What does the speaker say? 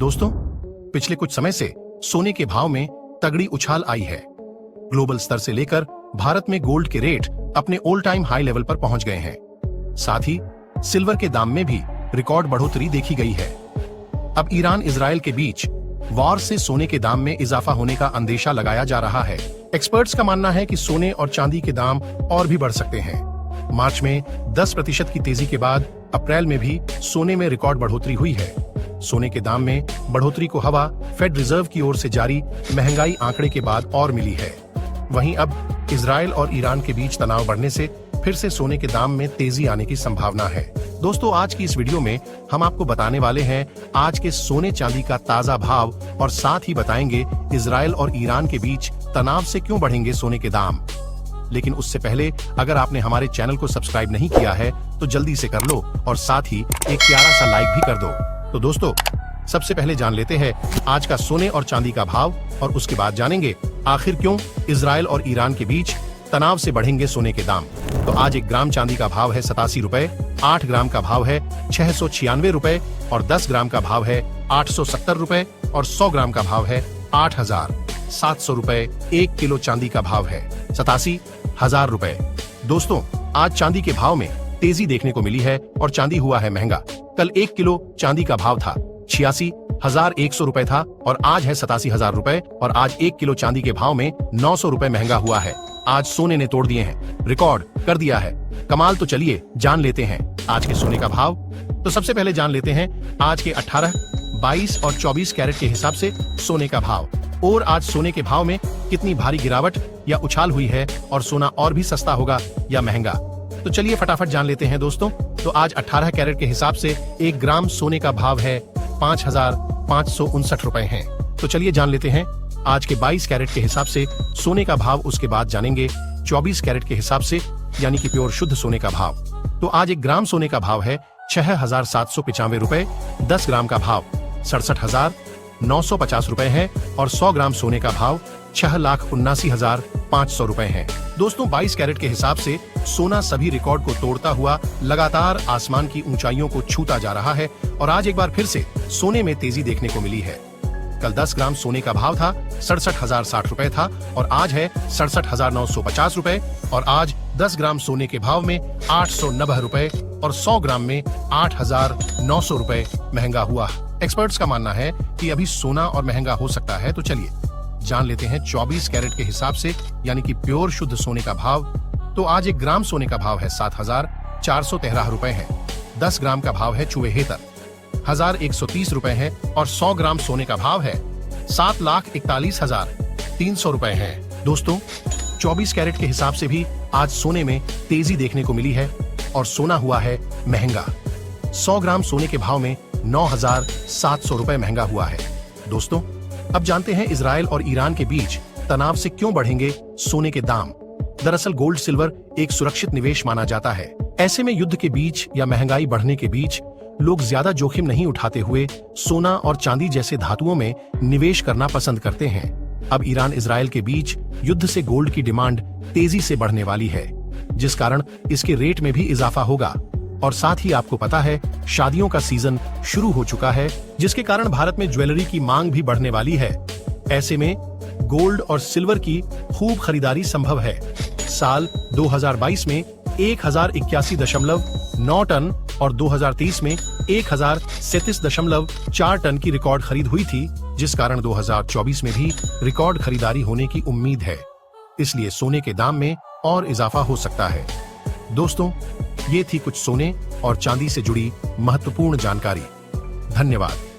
दोस्तों, पिछले कुछ समय से सोने के भाव में तगड़ी उछाल आई है। ग्लोबल स्तर से लेकर भारत में गोल्ड के रेट अपने ऑल टाइम हाई लेवल पर पहुंच गए हैं। साथ ही सिल्वर के दाम में भी रिकॉर्ड बढ़ोतरी देखी गई है। अब ईरान इजराइल के बीच वॉर से सोने के दाम में इजाफा होने का अंदेशा लगाया जा रहा है। एक्सपर्ट्स का मानना है कि सोने और चांदी के दाम और भी बढ़ सकते हैं। मार्च में 10% की तेजी के बाद अप्रैल में भी सोने में रिकॉर्ड बढ़ोतरी हुई है। सोने के दाम में बढ़ोतरी को हवा फेड रिजर्व की ओर से जारी महंगाई आंकड़े के बाद और मिली है। वहीं अब इजराइल और ईरान के बीच तनाव बढ़ने से फिर से सोने के दाम में तेजी आने की संभावना है। दोस्तों, आज की इस वीडियो में हम आपको बताने वाले हैं आज के सोने चांदी का ताजा भाव और साथ ही बताएंगे इजराइल और ईरान के बीच तनाव से क्यों बढ़ेंगे सोने के दाम। लेकिन उससे पहले अगर आपने हमारे चैनल को सब्सक्राइब नहीं किया है तो जल्दी से कर लो और साथ ही एक प्यारा सा लाइक भी कर दो। तो दोस्तों, सबसे पहले जान लेते हैं आज का सोने और चांदी का भाव और उसके बाद जानेंगे आखिर क्यों इजराइल और ईरान के बीच तनाव से बढ़ेंगे सोने के दाम। तो आज 1 ग्राम चांदी का भाव है 87 रुपए, 8 ग्राम का भाव है 696 रुपए और 10 ग्राम का भाव है 870 रुपए और 100 ग्राम का भाव है 8,700 रुपए। 1 किलो चांदी का भाव है 87,000 रुपए। दोस्तों, आज चांदी के भाव में तेजी देखने को मिली है और चांदी हुआ है महंगा। कल 1 किलो चांदी का भाव था 86,100 रुपए था और आज है 87,000 रुपए और आज 1 किलो चांदी के भाव में 900 रुपए महंगा हुआ है। आज सोने ने तोड़ दिए हैं, रिकॉर्ड कर दिया है। कमाल। तो चलिए जान लेते हैं आज के सोने का भाव। तो सबसे पहले जान लेते हैं आज के 18, 22 और 24 कैरेट के हिसाब से सोने का भाव और आज सोने के भाव में कितनी भारी गिरावट या उछाल हुई है और सोना और भी सस्ता होगा या महंगा। तो चलिए फटाफट जान लेते हैं दोस्तों। तो आज 18 कैरेट के हिसाब से 1 ग्राम सोने का भाव है 5,559 रुपए है। तो चलिए जान लेते हैं आज के 22 कैरेट के हिसाब से सोने का भाव। उसके बाद जानेंगे 24 कैरेट के हिसाब से यानी कि प्योर शुद्ध सोने का भाव। तो आज 1 ग्राम सोने का भाव है 6,795 रुपए, 10 ग्राम का भाव 67,950 रुपए है और 100 ग्राम सोने का भाव 6,79,500 रुपए है। दोस्तों, 22 कैरेट के हिसाब से सोना सभी रिकॉर्ड को तोड़ता हुआ लगातार आसमान की ऊंचाइयों को छूता जा रहा है और आज एक बार फिर से सोने में तेजी देखने को मिली है। कल 10 ग्राम सोने का भाव था 67,060 रुपए था और आज है 67,950 रुपए और आज 10 ग्राम सोने के भाव में 890 रुपए और 100 ग्राम में 8,900 रुपए महंगा हुआ। एक्सपर्ट्स का मानना है कि अभी सोना और महंगा हो सकता है। तो चलिए जान लेते हैं 24 कैरेट के हिसाब से यानी कि प्योर शुद्ध सोने का भाव। तो आज 1 ग्राम सोने का भाव है 7,413 रुपए है, 10 ग्राम का भाव है 1,130 रुपए है और 100 ग्राम सोने का भाव है 7,41,300 रुपए है। दोस्तों, 24 कैरेट के हिसाब से भी आज सोने में तेजी देखने को मिली है और सोना हुआ है महंगा। 100 ग्राम सोने के भाव में 9,700 रुपए महंगा हुआ है। दोस्तों, अब जानते हैं इजराइल और ईरान के बीच तनाव से क्यों बढ़ेंगे सोने के दाम। दरअसल गोल्ड सिल्वर एक सुरक्षित निवेश माना जाता है। ऐसे में युद्ध के बीच या महंगाई बढ़ने के बीच लोग ज्यादा जोखिम नहीं उठाते हुए सोना और चांदी जैसे धातुओं में निवेश करना पसंद करते हैं। अब ईरान इजराइल के बीच युद्ध से गोल्ड की डिमांड तेजी से बढ़ने वाली है, जिस कारण इसके रेट में भी इजाफा होगा। और साथ ही आपको पता है शादियों का सीजन शुरू हो चुका है, जिसके कारण भारत में ज्वेलरी की मांग भी बढ़ने वाली है। ऐसे में गोल्ड और सिल्वर की खूब खरीदारी संभव है। साल 2022 में 1081.9 टन और 2023 में 1037.4 टन की रिकॉर्ड खरीद हुई थी, जिस कारण 2024 में भी रिकॉर्ड खरीदारी होने की उम्मीद है। इसलिए सोने के दाम में और इजाफा हो सकता है। दोस्तों, ये थी कुछ सोने और चांदी से जुड़ी महत्वपूर्ण जानकारी। धन्यवाद।